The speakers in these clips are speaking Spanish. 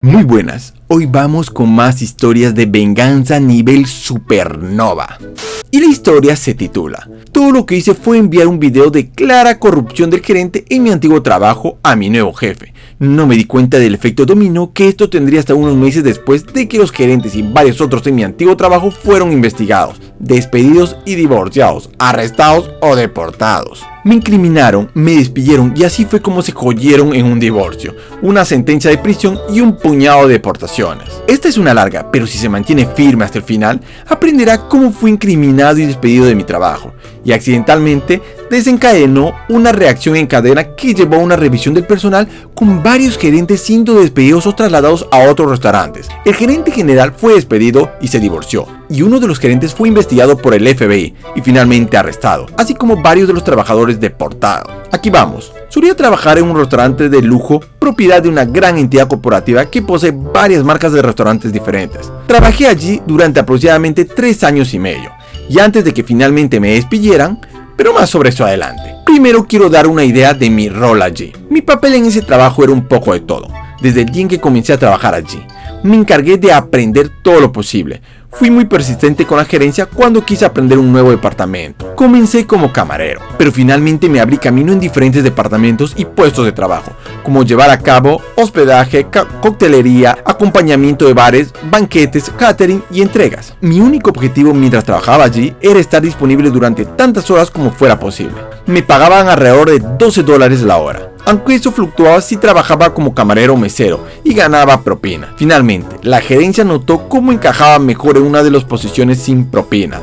Muy buenas, hoy vamos con más historias de venganza nivel supernova. Y la historia se titula: todo lo que hice fue enviar un video de clara corrupción del gerente en mi antiguo trabajo a mi nuevo jefe. No me di cuenta del efecto dominó que esto tendría hasta unos meses después de que los gerentes y varios otros en mi antiguo trabajo fueron investigados, despedidos y divorciados, arrestados o deportados. Me incriminaron, me despidieron y así fue como se cogieron en un divorcio, una sentencia de prisión y un puñado de deportaciones. Esta es una larga, pero si se mantiene firme hasta el final, aprenderá cómo fui incriminado y despedido de mi trabajo, y accidentalmente desencadenó una reacción en cadena que llevó a una revisión del personal con varios gerentes siendo despedidos o trasladados a otros restaurantes. El gerente general fue despedido y se divorció, y uno de los gerentes fue investigado por el FBI y finalmente arrestado, así como varios de los trabajadores deportados. Aquí vamos. Solía trabajar en un restaurante de lujo, propiedad de una gran entidad corporativa que posee varias marcas de restaurantes diferentes. Trabajé allí durante aproximadamente 3 años y medio, y antes de que finalmente me despidieran, pero más sobre eso adelante. Primero quiero dar una idea de mi rol allí. Mi papel en ese trabajo era un poco de todo, desde el día en que comencé a trabajar allí. Me encargué de aprender todo lo posible. Fui muy persistente con la gerencia cuando quise aprender un nuevo departamento. Comencé como camarero, pero finalmente me abrí camino en diferentes departamentos y puestos de trabajo, como llevar a cabo hospedaje, coctelería, acompañamiento de bares, banquetes, catering y entregas. Mi único objetivo mientras trabajaba allí era estar disponible durante tantas horas como fuera posible. Me pagaban alrededor de $12 la hora, aunque eso fluctuaba si trabajaba como camarero o mesero y ganaba propina. Finalmente, la gerencia notó cómo encajaba mejor en una de las posiciones sin propina.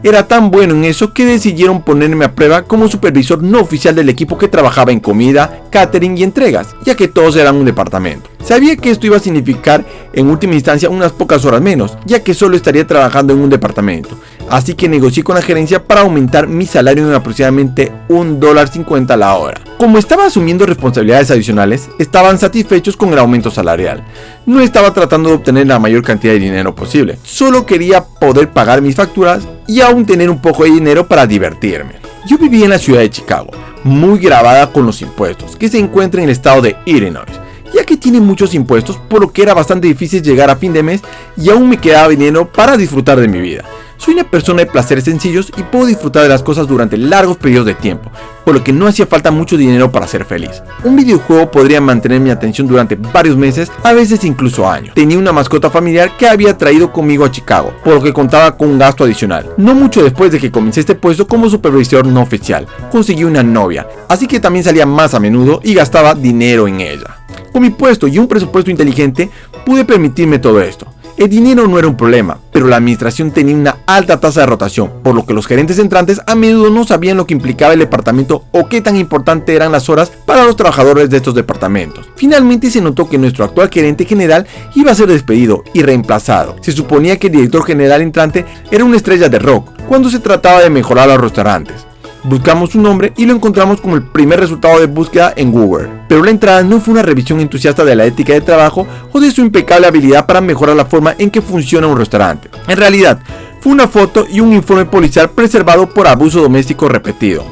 Era tan bueno en eso que decidieron ponerme a prueba como supervisor no oficial del equipo que trabajaba en comida, catering y entregas, ya que todos eran un departamento. Sabía que esto iba a significar en última instancia unas pocas horas menos, ya que solo estaría trabajando en un departamento. Así que negocié con la gerencia para aumentar mi salario en aproximadamente $1.50 la hora. Como estaba asumiendo responsabilidades adicionales, estaban satisfechos con el aumento salarial. No estaba tratando de obtener la mayor cantidad de dinero posible, solo quería poder pagar mis facturas y aún tener un poco de dinero para divertirme. Yo vivía en la ciudad de Chicago, muy grabada con los impuestos, que se encuentra en el estado de Illinois, ya que tiene muchos impuestos, por lo que era bastante difícil llegar a fin de mes y aún me quedaba dinero para disfrutar de mi vida. Soy una persona de placeres sencillos y puedo disfrutar de las cosas durante largos periodos de tiempo, por lo que no hacía falta mucho dinero para ser feliz. Un videojuego podría mantener mi atención durante varios meses, a veces incluso años. Tenía una mascota familiar que había traído conmigo a Chicago, por lo que contaba con un gasto adicional. No mucho después de que comencé este puesto como supervisor no oficial, conseguí una novia, así que también salía más a menudo y gastaba dinero en ella. Con mi puesto y un presupuesto inteligente, pude permitirme todo esto. El dinero no era un problema, pero la administración tenía una alta tasa de rotación, por lo que los gerentes entrantes a menudo no sabían lo que implicaba el departamento o qué tan importante eran las horas para los trabajadores de estos departamentos. Finalmente se notó que nuestro actual gerente general iba a ser despedido y reemplazado. Se suponía que el director general entrante era una estrella de rock cuando se trataba de mejorar los restaurantes. Buscamos su nombre y lo encontramos como el primer resultado de búsqueda en Google. Pero la entrada no fue una revisión entusiasta de la ética de trabajo o de su impecable habilidad para mejorar la forma en que funciona un restaurante. En realidad, fue una foto y un informe policial preservado por abuso doméstico repetido.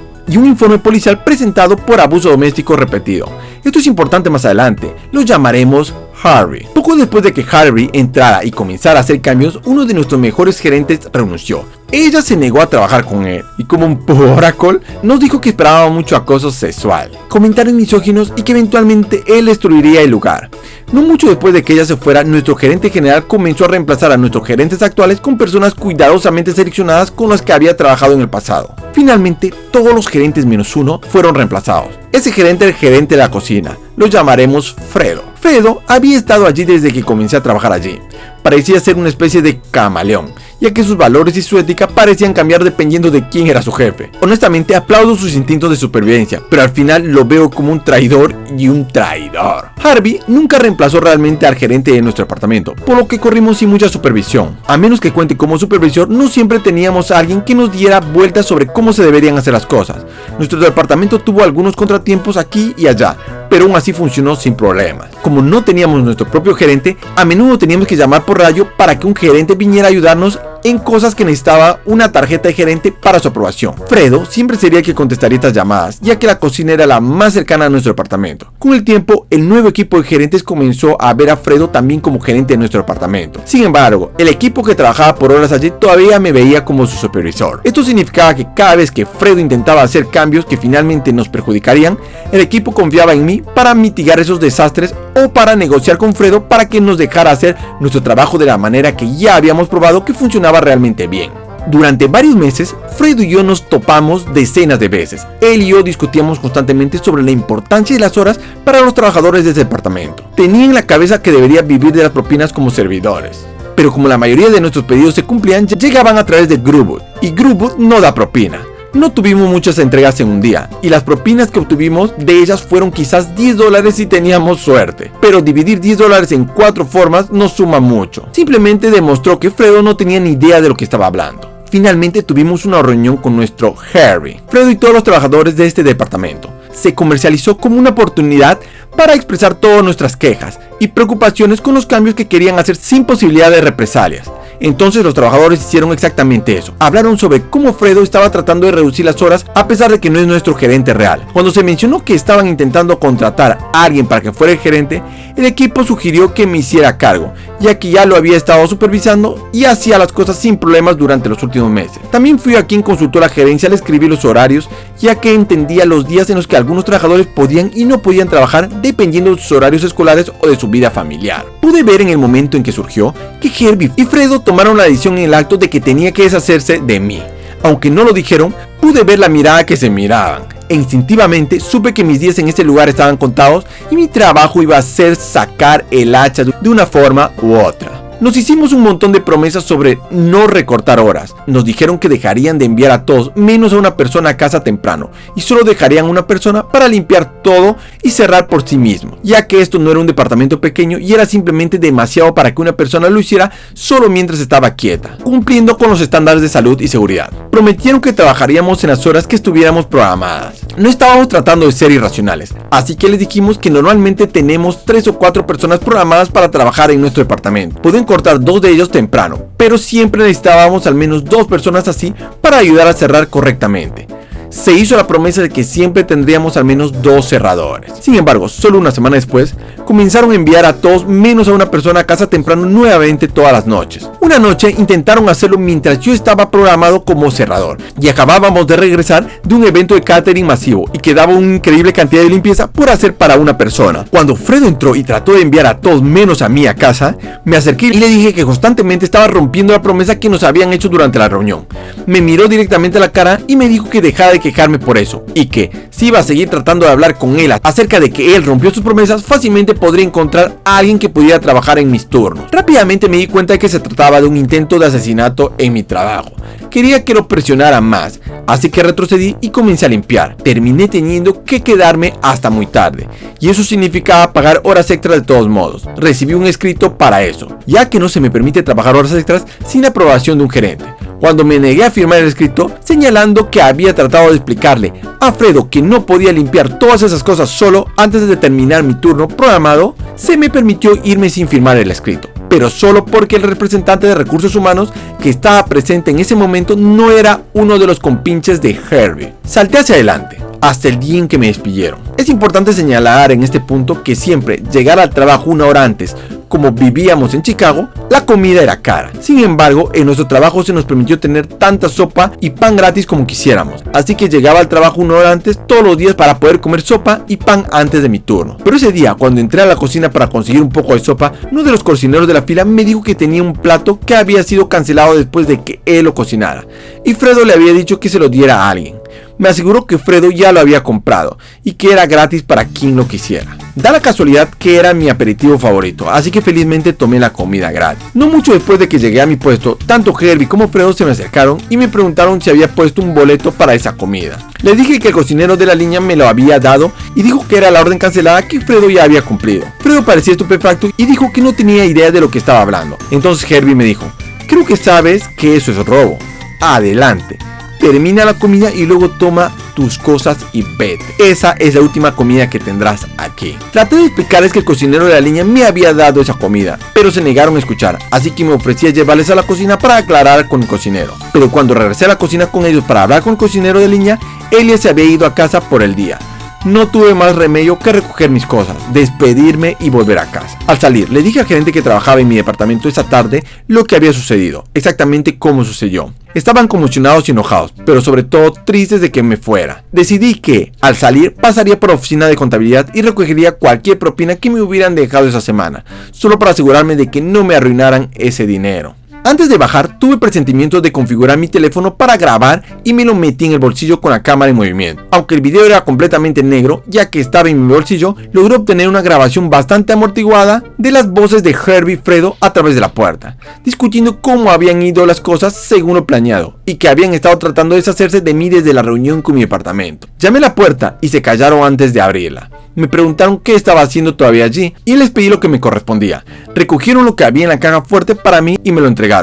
Esto es importante más adelante. Lo llamaremos Harvey. Poco después de que Harvey entrara y comenzara a hacer cambios, uno de nuestros mejores gerentes renunció. Ella se negó a trabajar con él y como un oracle nos dijo que esperaba mucho acoso sexual, comentarios misóginos y que eventualmente él destruiría el lugar. No mucho después de que ella se fuera, nuestro gerente general comenzó a reemplazar a nuestros gerentes actuales con personas cuidadosamente seleccionadas con las que había trabajado en el pasado. Finalmente, todos los gerentes menos uno fueron reemplazados. Ese gerente era el gerente de la cocina. Lo llamaremos Fredo. Fredo había estado allí desde que comencé a trabajar allí. Parecía ser una especie de camaleón, ya que sus valores y su ética parecían cambiar dependiendo de quién era su jefe. Honestamente aplaudo sus instintos de supervivencia, pero al final lo veo como un traidor y un traidor. Harvey nunca reemplazó realmente al gerente de nuestro departamento, por lo que corrimos sin mucha supervisión. A menos que cuente como supervisor, no siempre teníamos a alguien que nos diera vueltas sobre cómo se deberían hacer las cosas. Nuestro departamento tuvo algunos contratiempos aquí y allá, pero aún así funcionó sin problemas. Como no teníamos nuestro propio gerente, a menudo teníamos que llamar por radio para que un gerente viniera a ayudarnos en cosas que necesitaba una tarjeta de gerente para su aprobación. Fredo siempre sería el que contestaría estas llamadas, ya que la cocina era la más cercana a nuestro departamento. Con el tiempo, el nuevo equipo de gerentes comenzó a ver a Fredo también como gerente de nuestro departamento. Sin embargo, el equipo que trabajaba por horas allí todavía me veía como su supervisor. Esto significaba que cada vez que Fredo intentaba hacer cambios que finalmente nos perjudicarían, el equipo confiaba en mí para mitigar esos desastres o para negociar con Fredo para que nos dejara hacer nuestro trabajo de la manera que ya habíamos probado que funcionaba realmente bien. Durante varios meses, Fredo y yo nos topamos decenas de veces. Él y yo discutíamos constantemente sobre la importancia de las horas para los trabajadores de ese departamento. Tenía en la cabeza que debería vivir de las propinas como servidores. Pero como la mayoría de nuestros pedidos se cumplían, llegaban a través de Grubhub, y Grubhub no da propina. No tuvimos muchas entregas en un día, y las propinas que obtuvimos de ellas fueron quizás $10 si teníamos suerte. Pero dividir $10 en 4 formas no suma mucho. Simplemente demostró que Fredo no tenía ni idea de lo que estaba hablando. Finalmente tuvimos una reunión con nuestro Herbie, Fredo y todos los trabajadores de este departamento. Se comercializó como una oportunidad para expresar todas nuestras quejas y preocupaciones con los cambios que querían hacer sin posibilidad de represalias. Entonces los trabajadores hicieron exactamente eso. Hablaron sobre cómo Fredo estaba tratando de reducir las horas a pesar de que no es nuestro gerente real. Cuando se mencionó que estaban intentando contratar a alguien para que fuera el gerente, el equipo sugirió que me hiciera cargo, ya que ya lo había estado supervisando y hacía las cosas sin problemas durante los últimos meses. También fui a quien consultó la gerencia al escribir los horarios, ya que entendía los días en los que algunos trabajadores podían y no podían trabajar dependiendo de sus horarios escolares o de su vida familiar. Pude ver en el momento en que surgió que Herbie y Fredo tomaron la decisión en el acto de que tenía que deshacerse de mí. Aunque no lo dijeron, pude ver la mirada que se miraban. E instintivamente supe que mis días en ese lugar estaban contados y mi trabajo iba a ser sacar el hacha de una forma u otra. Nos hicimos un montón de promesas sobre no recortar horas. Nos dijeron que dejarían de enviar a todos menos a una persona a casa temprano y solo dejarían a una persona para limpiar todo y cerrar por sí mismo, ya que esto no era un departamento pequeño y era simplemente demasiado para que una persona lo hiciera solo mientras estaba quieta, cumpliendo con los estándares de salud y seguridad. Prometieron que trabajaríamos en las horas que estuviéramos programadas. No estábamos tratando de ser irracionales, así que les dijimos que normalmente tenemos 3 o 4 personas programadas para trabajar en nuestro departamento. Pueden cortar 2 de ellos temprano, pero siempre necesitábamos al menos 2 personas así para ayudar a cerrar correctamente. Se hizo la promesa de que siempre tendríamos al menos 2 cerradores. Sin embargo, solo una semana después, comenzaron a enviar a todos menos a una persona a casa temprano nuevamente todas las noches. Una noche intentaron hacerlo mientras yo estaba programado como cerrador y acabábamos de regresar de un evento de catering masivo y quedaba una increíble cantidad de limpieza por hacer para una persona. Cuando Fredo entró y trató de enviar a todos menos a mí a casa, me acerqué y le dije que constantemente estaba rompiendo la promesa que nos habían hecho durante la reunión. Me miró directamente a la cara y me dijo que dejara de quejarme por eso y que si iba a seguir tratando de hablar con él acerca de que él rompió sus promesas, fácilmente podría encontrar a alguien que pudiera trabajar en mis turnos. Rápidamente me di cuenta de que se trataba de un intento de asesinato en mi trabajo. Quería que lo presionara más, así que retrocedí y comencé a limpiar. Terminé teniendo que quedarme hasta muy tarde, y eso significaba pagar horas extras de todos modos. Recibí un escrito para eso, ya que no se me permite trabajar horas extras sin aprobación de un gerente. Cuando me negué a firmar el escrito, señalando que había tratado de explicarle a Fredo que no podía limpiar todas esas cosas solo antes de terminar mi turno programado, se me permitió irme sin firmar el escrito, pero solo porque el representante de recursos humanos que estaba presente en ese momento no era uno de los compinches de Herbie. Salté hacia adelante, hasta el día en que me despidieron. Es importante señalar en este punto que siempre llegar al trabajo una hora antes, como vivíamos en Chicago, la comida era cara. Sin embargo, en nuestro trabajo se nos permitió tener tanta sopa y pan gratis como quisiéramos, así que llegaba al trabajo una hora antes todos los días para poder comer sopa y pan antes de mi turno. Pero ese día, cuando entré a la cocina para conseguir un poco de sopa, uno de los cocineros de la fila me dijo que tenía un plato que había sido cancelado después de que él lo cocinara, y Fredo le había dicho que se lo diera a alguien. Me aseguró que Fredo ya lo había comprado y que era gratis para quien lo quisiera. Da la casualidad que era mi aperitivo favorito, así que felizmente tomé la comida gratis. No mucho después de que llegué a mi puesto, tanto Herbie como Fredo se me acercaron y me preguntaron si había puesto un boleto para esa comida. Le dije que el cocinero de la línea me lo había dado y dijo que era la orden cancelada que Fredo ya había cumplido. Fredo parecía estupefacto y dijo que no tenía idea de lo que estaba hablando. Entonces Herbie me dijo: creo que sabes que eso es robo. Adelante. Termina la comida y luego toma tus cosas y vete. Esa es la última comida que tendrás aquí. Traté de explicarles que el cocinero de la línea me había dado esa comida, pero se negaron a escuchar, así que me ofrecí a llevarles a la cocina para aclarar con el cocinero. Pero cuando regresé a la cocina con ellos para hablar con el cocinero de línea, Elia se había ido a casa por el día. No tuve más remedio que recoger mis cosas, despedirme y volver a casa. Al salir, le dije al gerente que trabajaba en mi departamento esa tarde lo que había sucedido, exactamente cómo sucedió. Estaban conmocionados y enojados, pero sobre todo tristes de que me fuera. Decidí que, al salir, pasaría por la oficina de contabilidad y recogería cualquier propina que me hubieran dejado esa semana, solo para asegurarme de que no me arruinaran ese dinero. Antes de bajar, tuve presentimientos de configurar mi teléfono para grabar y me lo metí en el bolsillo con la cámara en movimiento. Aunque el video era completamente negro, ya que estaba en mi bolsillo, logré obtener una grabación bastante amortiguada de las voces de Herbie y Fredo a través de la puerta, discutiendo cómo habían ido las cosas según lo planeado y que habían estado tratando de deshacerse de mí desde la reunión con mi departamento. Llamé a la puerta y se callaron antes de abrirla. Me preguntaron qué estaba haciendo todavía allí y les pedí lo que me correspondía. Recogieron lo que había en la caja fuerte para mí y me lo entregaron.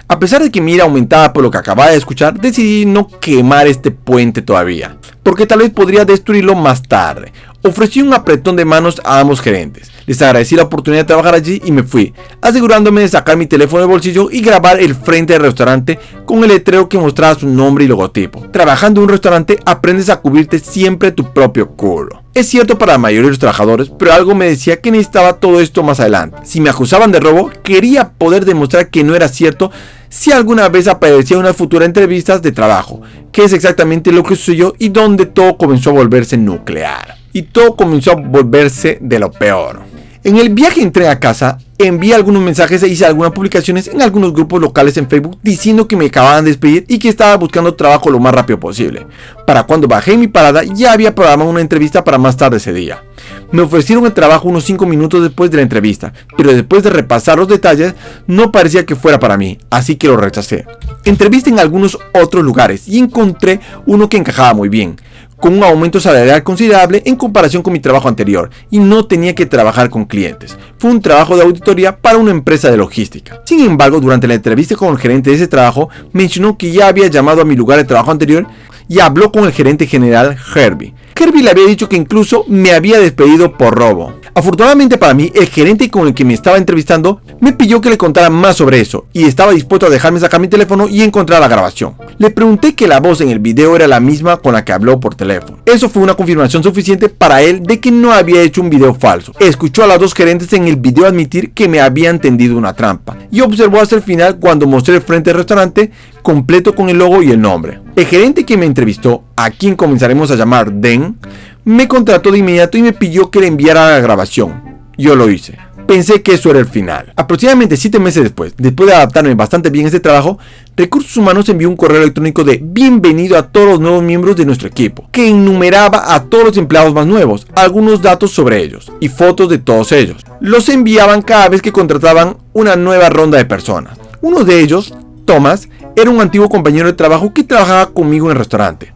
A pesar de que mi ira aumentaba por lo que acababa de escuchar, decidí no quemar este puente todavía, porque tal vez podría destruirlo más tarde. Ofrecí un apretón de manos a ambos gerentes. Les agradecí la oportunidad de trabajar allí y me fui, asegurándome de sacar mi teléfono del bolsillo y grabar el frente del restaurante con el letrero que mostraba su nombre y logotipo. Trabajando en un restaurante aprendes a cubrirte siempre tu propio culo. Es cierto para la mayoría de los trabajadores, pero algo me decía que necesitaba todo esto más adelante. Si me acusaban de robo, quería poder demostrar que no era cierto si alguna vez aparecía en unas futuras entrevistas de trabajo, que es exactamente lo que sucedió y donde todo comenzó a volverse nuclear. Y todo comenzó a volverse de lo peor. En el viaje entré a casa, envié algunos mensajes e hice algunas publicaciones en algunos grupos locales en Facebook diciendo que me acababan de despedir y que estaba buscando trabajo lo más rápido posible. Para cuando bajé en mi parada ya había programado una entrevista para más tarde ese día. Me ofrecieron el trabajo unos 5 minutos después de la entrevista, pero después de repasar los detalles no parecía que fuera para mí, así que lo rechacé. Entrevisté en algunos otros lugares y encontré uno que encajaba muy bien, con un aumento salarial considerable en comparación con mi trabajo anterior y no tenía que trabajar con clientes. Fue un trabajo de auditoría para una empresa de logística. Sin embargo, durante la entrevista con el gerente de ese trabajo, mencionó que ya había llamado a mi lugar de trabajo anterior y habló con el gerente general Herbie. Herbie le había dicho que incluso me había despedido por robo. Afortunadamente para mí, el gerente con el que me estaba entrevistando me pidió que le contara más sobre eso y estaba dispuesto a dejarme sacar mi teléfono y encontrar la grabación. Le pregunté que la voz en el video era la misma con la que habló por teléfono. Eso fue una confirmación suficiente para él de que no había hecho un video falso. Escuchó a las dos gerentes en el video admitir que me habían tendido una trampa y observó hasta el final cuando mostré el frente del restaurante completo con el logo y el nombre. El gerente que me entrevistó, a quien comenzaremos a llamar Den, me contrató de inmediato y me pidió que le enviara la grabación. Yo lo hice. Pensé que eso era el final. Aproximadamente 7 meses después de adaptarme bastante bien a este trabajo, Recursos Humanos envió un correo electrónico de bienvenido a todos los nuevos miembros de nuestro equipo, que enumeraba a todos los empleados más nuevos, algunos datos sobre ellos y fotos de todos ellos. Los enviaban cada vez que contrataban una nueva ronda de personas. Uno de ellos, Thomas, era un antiguo compañero de trabajo que trabajaba conmigo en el restaurante.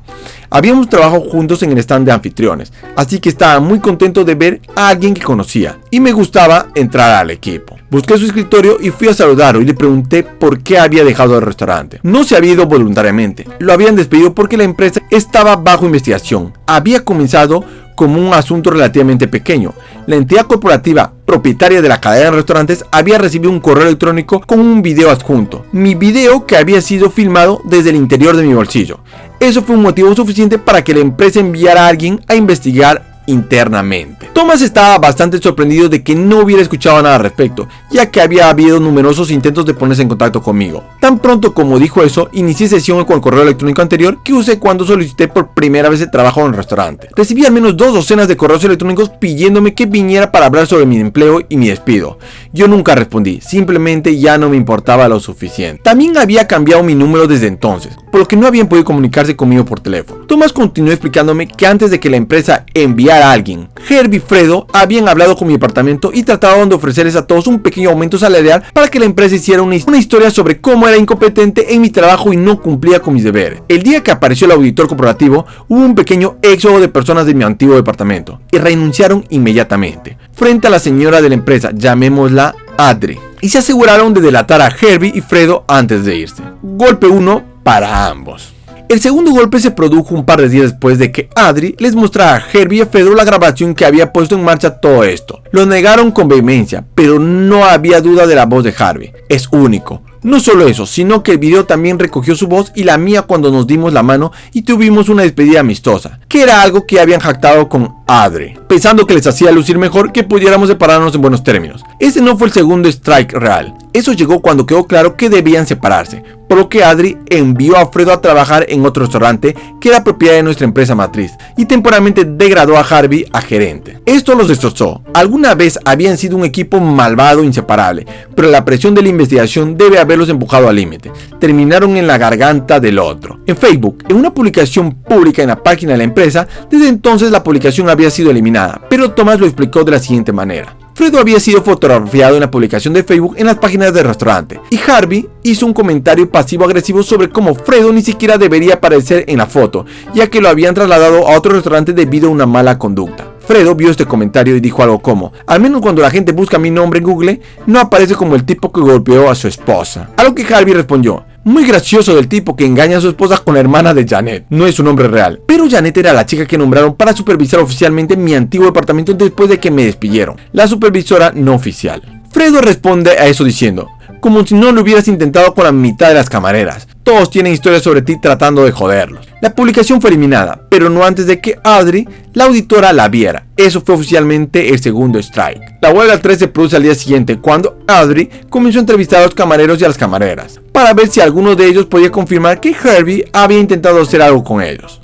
Habíamos trabajado juntos en el stand de anfitriones, así que estaba muy contento de ver a alguien que conocía y me gustaba entrar al equipo. Busqué su escritorio y fui a saludarlo y le pregunté por qué había dejado el restaurante. No se había ido voluntariamente, lo habían despedido porque la empresa estaba bajo investigación. Había comenzado como un asunto relativamente pequeño. La entidad corporativa propietaria de la cadena de restaurantes había recibido un correo electrónico con un video adjunto. Mi video que había sido filmado desde el interior de mi bolsillo. Eso fue un motivo suficiente para que la empresa enviara a alguien a investigar internamente. Thomas estaba bastante sorprendido de que no hubiera escuchado nada al respecto, ya que había habido numerosos intentos de ponerse en contacto conmigo. Tan pronto como dijo eso, inicié sesión con el correo electrónico anterior que usé cuando solicité por primera vez el trabajo en el restaurante. Recibí al menos 2 docenas de correos electrónicos pidiéndome que viniera para hablar sobre mi empleo y mi despido. Yo nunca respondí, simplemente ya no me importaba lo suficiente. También había cambiado mi número desde entonces, por lo que no habían podido comunicarse conmigo por teléfono. Thomas continuó explicándome que antes de que la empresa enviara a alguien, Herbie y Fredo habían hablado con mi departamento y trataban de ofrecerles a todos un pequeño aumento salarial para que la empresa hiciera una historia sobre cómo era incompetente en mi trabajo y no cumplía con mis deberes. El día que apareció el auditor corporativo, hubo un pequeño éxodo de personas de mi antiguo departamento y renunciaron inmediatamente frente a la señora de la empresa, llamémosla Adri, y se aseguraron de delatar a Herbie y Fredo antes de irse. Golpe 1 para ambos. El segundo golpe se produjo un par de días después de que Adri les mostrara a Herbie y a Fredo la grabación que había puesto en marcha todo esto. Lo negaron con vehemencia, pero no había duda de la voz de Harvey. Es único. No solo eso, sino que el video también recogió su voz y la mía cuando nos dimos la mano y tuvimos una despedida amistosa, que era algo que habían jactado con Adri, pensando que les hacía lucir mejor que pudiéramos separarnos en buenos términos. Ese no fue el segundo strike real. Eso llegó cuando quedó claro que debían separarse, por lo que Adri envió a Fredo a trabajar en otro restaurante que era propiedad de nuestra empresa matriz y temporalmente degradó a Harvey a gerente. Esto los destrozó. Alguna vez habían sido un equipo malvado inseparable, pero la presión de la investigación debe haberlos empujado al límite. Terminaron en la garganta del otro. En Facebook, en una publicación pública en la página de la empresa, desde entonces la publicación había sido eliminada, pero Thomas lo explicó de la siguiente manera. Fredo había sido fotografiado en la publicación de Facebook en las páginas del restaurante y Harvey hizo un comentario pasivo-agresivo sobre cómo Fredo ni siquiera debería aparecer en la foto, ya que lo habían trasladado a otro restaurante debido a una mala conducta. Fredo vio este comentario y dijo algo como: al menos cuando la gente busca mi nombre en Google, no aparece como el tipo que golpeó a su esposa. A lo que Harvey respondió: muy gracioso del tipo que engaña a su esposa con la hermana de Janet. No es un nombre real. Pero Janet era la chica que nombraron para supervisar oficialmente mi antiguo departamento después de que me despidieron. La supervisora no oficial. Fredo responde a eso diciendo: como si no lo hubieras intentado con la mitad de las camareras. Todos tienen historias sobre ti tratando de joderlos. La publicación fue eliminada, pero no antes de que Adri, la auditora, la viera. Eso fue oficialmente el segundo strike. La huelga 3 se produce al día siguiente, cuando Adri comenzó a entrevistar a los camareros y a las camareras, para ver si alguno de ellos podía confirmar que Herbie había intentado hacer algo con ellos.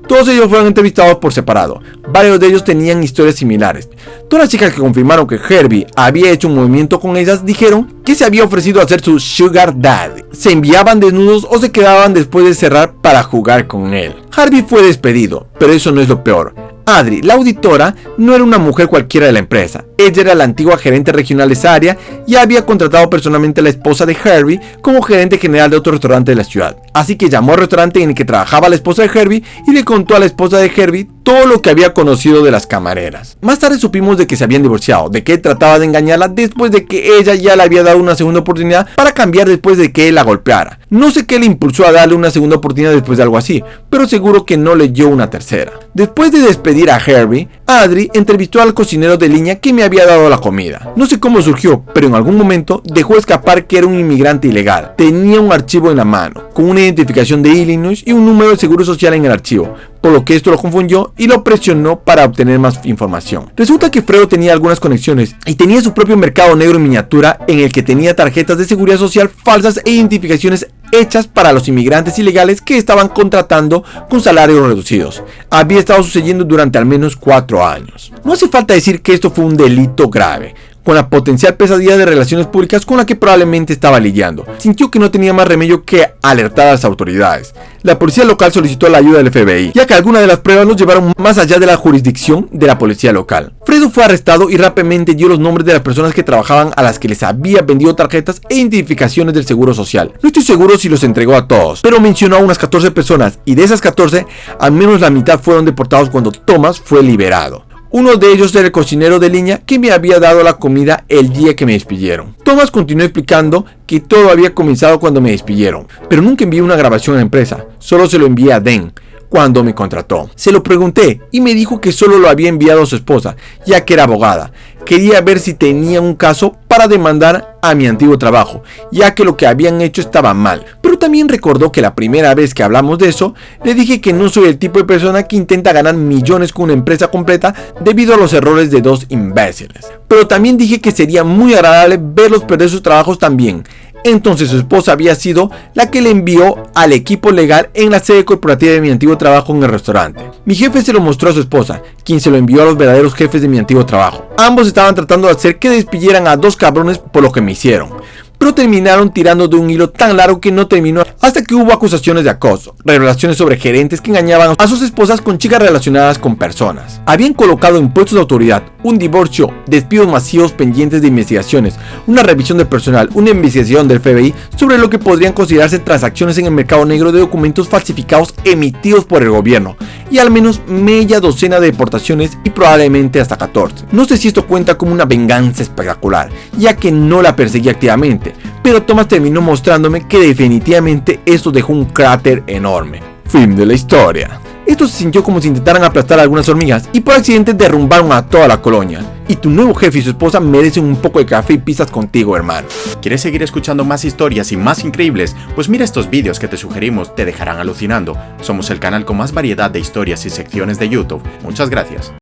Todos ellos fueron entrevistados por separado. Varios de ellos tenían historias similares. Todas las chicas que confirmaron que Herbie había hecho un movimiento con ellas dijeron que se había ofrecido a ser su sugar daddy. Se enviaban desnudos o se quedaban después de cerrar para jugar con él. Harvey fue despedido, pero eso no es lo peor. Adri, la auditora, no era una mujer cualquiera de la empresa. Ella era la antigua gerente regional de esa área y había contratado personalmente a la esposa de Herbie como gerente general de otro restaurante de la ciudad. Así que llamó al restaurante en el que trabajaba la esposa de Herbie y le contó a la esposa de Herbie todo lo que había conocido de las camareras. Más tarde supimos de que se habían divorciado, de que él trataba de engañarla después de que ella ya le había dado una segunda oportunidad para cambiar después de que él la golpeara. No sé qué le impulsó a darle una segunda oportunidad después de algo así, pero seguro que no le dio una tercera. Después de despedir a Herbie, Adri entrevistó al cocinero de línea que me había dado la comida. No sé cómo surgió, pero en algún momento dejó escapar que era un inmigrante ilegal. Tenía un archivo en la mano, con una identificación de Illinois y un número de seguro social en el archivo, por lo que esto lo confundió y lo presionó para obtener más información. Resulta que Fredo tenía algunas conexiones y tenía su propio mercado negro en miniatura en el que tenía tarjetas de seguridad social falsas e identificaciones hechas para los inmigrantes ilegales que estaban contratando con salarios reducidos. Había estado sucediendo durante al menos 4 años. No hace falta decir que esto fue un delito grave, con la potencial pesadilla de relaciones públicas con la que probablemente estaba lidiando. Sintió que no tenía más remedio que alertar a las autoridades. La policía local solicitó la ayuda del FBI, ya que algunas de las pruebas los llevaron más allá de la jurisdicción de la policía local. Fredo fue arrestado y rápidamente dio los nombres de las personas que trabajaban a las que les había vendido tarjetas e identificaciones del seguro social. No estoy seguro si los entregó a todos, pero mencionó a unas 14 personas y de esas 14, al menos la mitad fueron deportados cuando Thomas fue liberado. Uno de ellos era el cocinero de línea que me había dado la comida el día que me despidieron. Thomas continuó explicando que todo había comenzado cuando me despidieron, pero nunca envié una grabación a la empresa, solo se lo envié a Den cuando me contrató. Se lo pregunté y me dijo que solo lo había enviado a su esposa, ya que era abogada. Quería ver si tenía un caso para demandar a mi antiguo trabajo, ya que lo que habían hecho estaba mal. Pero también recordó que la primera vez que hablamos de eso, le dije que no soy el tipo de persona que intenta ganar millones con una empresa completa debido a los errores de 2 imbéciles. Pero también dije que sería muy agradable verlos perder sus trabajos también. Entonces su esposa había sido la que le envió al equipo legal en la sede corporativa de mi antiguo trabajo en el restaurante. Mi jefe se lo mostró a su esposa, quien se lo envió a los verdaderos jefes de mi antiguo trabajo. Ambos estaban tratando de hacer que despidieran a 2 cabrones por lo que me hicieron, pero terminaron tirando de un hilo tan largo que no terminó hasta que hubo acusaciones de acoso, revelaciones sobre gerentes que engañaban a sus esposas con chicas relacionadas con personas. Habían colocado en puestos de autoridad, un divorcio, despidos masivos pendientes de investigaciones, una revisión de personal, una investigación del FBI sobre lo que podrían considerarse transacciones en el mercado negro de documentos falsificados emitidos por el gobierno, y al menos media docena de deportaciones y probablemente hasta 14. No sé si esto cuenta como una venganza espectacular, ya que no la perseguí activamente, pero Thomas terminó mostrándome que definitivamente esto dejó un cráter enorme. Fin de la historia. Esto se sintió como si intentaran aplastar a algunas hormigas y por accidente derrumbaron a toda la colonia. Y tu nuevo jefe y su esposa merecen un poco de café y pizzas contigo, hermano. ¿Quieres seguir escuchando más historias y más increíbles? Pues mira estos vídeos que te sugerimos, te dejarán alucinando. Somos el canal con más variedad de historias y secciones de YouTube. Muchas gracias.